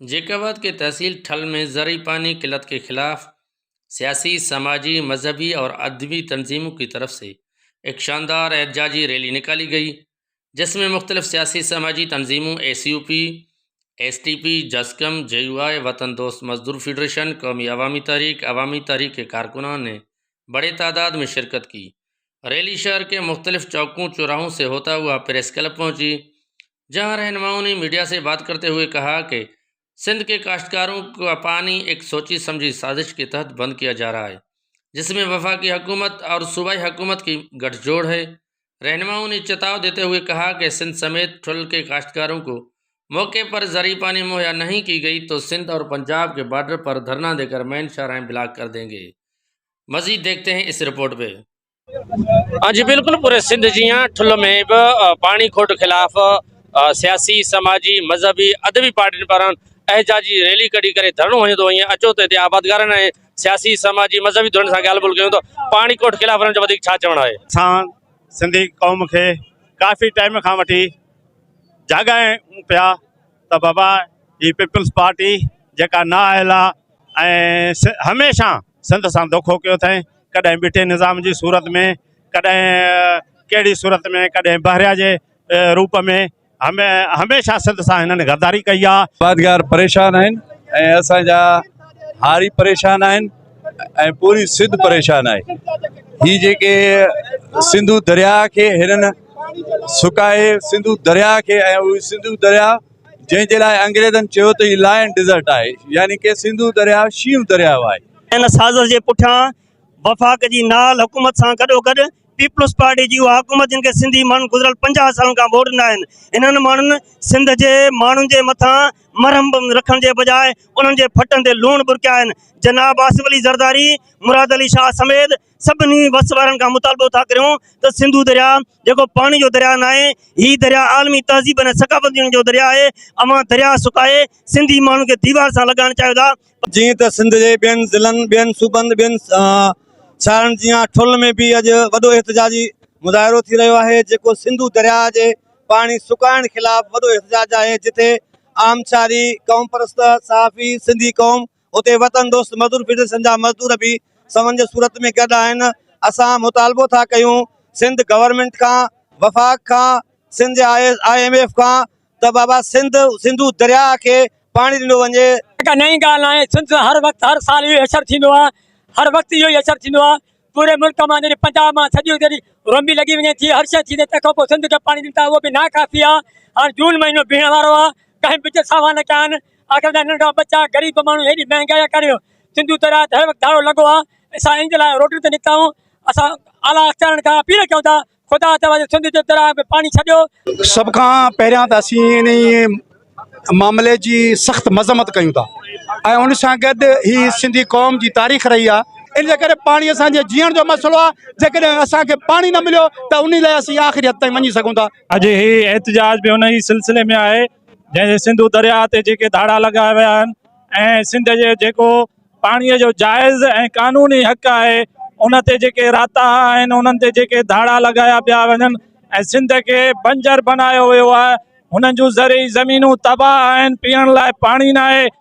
जेकाबाद के तहसील ठल में ज़रूरी पानी किल्लत के खिलाफ सियासी, समाजी, मजहबी और अदबी तंजीमों की तरफ से एक शानदार एहतजाजी रैली निकाली गई, जिसमें मुख्तलिफ सियासी समाजी तंजीमों SUP, STP, जस्कम, JUI, वतन दोस्त मजदूर फेडरेशन, कौमी अवामी तहरीक के कारकुनान ने बड़े तादाद में शिरकत की। रैली शहर के मुख्तलिफ चौकों चौराहों से होता हुआ प्रेस क्लब पहुंची, जहां रहनुमाओं ने मीडिया से बात करते हुए कहा कि सिंध के काश्तकारों का पानी एक सोची समझी साजिश के तहत बंद किया जा रहा है, जिसमें वफाकी हुकूमत और सूबाई हुकूमत की गठजोड़ है। रहनुमाओं ने चेताव देते हुए कहा कि सिंध समेत ठुल के काश्तकारों को मौके पर ज़रूरी पानी मुहैया नहीं की गई तो सिंध और पंजाब के बॉर्डर पर धरना देकर मेन शाहराहें ब्लॉक कर देंगे। मजीद देखते हैं इस रिपोर्ट पे। हाँ जी बिल्कुल, पूरे सिंध जियां ठुल में भी पानी खोट खिलाफ सियासी, समाजी, मजहबी, अदबी पार्टियुनि पारां एहतजाजी रैली कढी करे धरणो वञे थो। ईअं अचो त हिते आबादगारनि ऐं सियासी, समाजी, मजहबी धुरनि सां ॻाल्हि ॿोल कयूं त पाणी कोट खिलाफ़ वञण जो वधीक छा चवणु आहे? असां सिंधी क़ौम खे काफ़ी टाइम खां वठी जाॻायूं पिया त बाबा ही पीपल्स पार्टी जेका न आयल आहे ऐं हमेशह सिंध सां धोखो कयो अथई, कॾहिं बीठे निज़ाम जी सूरत में, कॾहिं कहिड़ी सूरत में, कॾहिं बहरिया जे रूप में, हमेशह सिंध सां हिननि गद्दारी कई आहे। आबादगार परेशान आहिनि ऐं असांजा हारी परेशान आहिनि ऐं पूरी सिंध परेशान आहे। ही जेके सिंधु दरिया खे हिननि सुकाए सिंधु दरिया खे, ऐं उहो सिंधु दरिया जंहिंजे लाइ अंग्रेज़नि चयो त ही लायन डिज़र्ट आहे, यानी कि सिंधु दरिया शींहुं दरिया आहे। इन साज़िश जे पुठियां वफ़ाक़ जी नाल हुकूमत सां गॾोगॾु पीपल्स पार्टी जी उहा हुकूमत जिन खे सिंधी माण्हू गुज़िरियल 50 सालनि खां वोट ॾिना आहिनि, इन्हनि माण्हुनि सिंध जे माण्हुनि जे मथां मरहम रखण जे बजाए उन्हनि जे फटनि ते लूणु बुरकिया आहिनि। जनाब आसिफ अली ज़रदारी, मुराद अली शाह समेत सभिनी वस वारनि खां मुतालबो था करियूं त सिंधु दरिया जेको पाणी जो दरिया न आहे, हीउ दरिया आलमी तहज़ीब ऐं सक़ाफ़त जो दरिया आहे। अवां दरिया सुकाए सिंधी माण्हू खे दीवार सां लॻाइणु चाहियो था। जीअं त सिंध जे ॿियनि ज़िलनि, ॿियनि सूबनि, ॿियनि शहरनि जीअं ठुल में भी अॼु वॾो एहतजाजी मुज़ाहिरो थी रहियो आहे, जेको सिंधु दरिया जे पाणी सुकाइण खिलाफ़ वॾो एहतजाज आहे, जिथे आम शाहरी, क़ौम परस्त, सहाफ़ी, सिंधी क़ौम, उते वतन दोस्त मज़दूर फेडरेशन जा मज़दूर भी समन जे सूरत में गॾु आहिनि। असां मुतालबो था कयूं सिंध गवर्नमेंट खां, वफ़ाक़ खां, सिंध जे IMF खां त बाबा सिंधु दरिया खे पाणी ॾिनो वञे। नई ॻाल्हि आहे, सिंध हर वक़्तु हर साल इहो असरु थींदो आहे, हर वक़्तु इहो असरु थींदो आहे। पूरे मुल्क मां जॾहिं पंजाब मां सॼी जॾहिं रोमी लॻी वञे थी, हर शइ थींदी, तंहिंखां पोइ सिंध खे पाणी ॾींदा, उहो बि ना काफ़ी आहे। हाणे जून महीनो बीहण वारो आहे, कंहिं बिच सावा न कया आहिनि। आख़िर नंढा बच्चा ग़रीब माण्हू हेॾी महांगाई करे सिंधु दरिया ते हर वक़्तु ॾाढो लॻो आहे। असां इन जे लाइ रोड ते निकिता आहियूं। असां आला अफ़सरनि खां अपील कयूं था, ख़ुदा तवजो सिंध जे दरिया में पाणी छॾियो। सभ खां पहिरियां त असीं इन मामले जी सख़्त मज़म्मत कयूं था ऐं उन सां गॾु ही सिंधी क़ौम जी तारीख़ रही आहे। इन जे करे पाणी असांजे जीअण जो मसइलो आहे। जेकॾहिं असांखे पाणी न मिलियो त उन लाइ असीं आख़िरी हद ताईं वञी सघूं था। अॼु ही एहतजाज बि उन ई सिलसिले में आहे, जंहिं सिंधु दरिया ते जेके धाड़ा लॻाया विया आहिनि ऐं सिंध जे जेको पाणीअ जो जाइज़ ऐं कानूनी हक़ आहे, उन ते जेके राता आहिनि, उन्हनि ते जेके धाड़ा लॻाया पिया वञनि ऐं सिंध खे बंजर बनायो वियो आहे। हुननि जूं ज़रूरी ज़मीनूं तबाह आहिनि, पीअण लाइ पाणी न आहे।